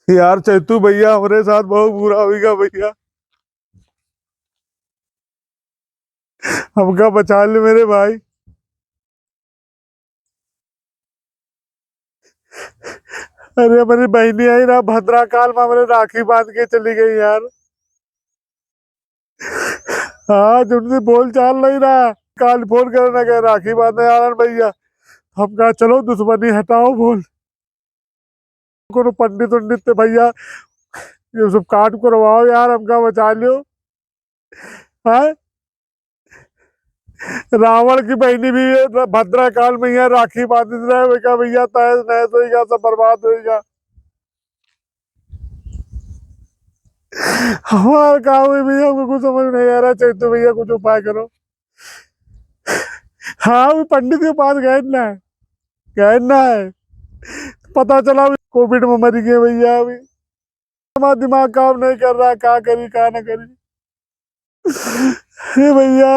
यार चैतू भैया हमारे साथ बहुत बुरा होगा भैया। हमका बचा ले मेरे भाई। अरे हमारी बहनी आई ना भद्रा काल में हमारे राखी बांध के चली गई यार। हाँ उनसे बोल चाल नहीं रहा। काल फोन करना कह राखी बांधने आ रहा भैया। हम कहा चलो दुश्मनी हटाओ बोल। को पंडित उंडित थे भैया। ये सब काट करवाओ यार हमका बचा लियो। हाँ रावण की बहनी भी भद्रा काल में यहाँ राखी बांध रहे भैया भैया तहस नहस होगा सब बर्बाद होगा। हमारा काम है भैया हमको कुछ समझ नहीं आ रहा चाहिए तो भैया कुछ उपाय करो। हाँ वो पंडित के पास गए ना। गए ना है। पता चला कोविड में मर गए भैया अभी। हमारा दिमाग काम नहीं कर रहा क्या करी क्या ना करी। हे भैया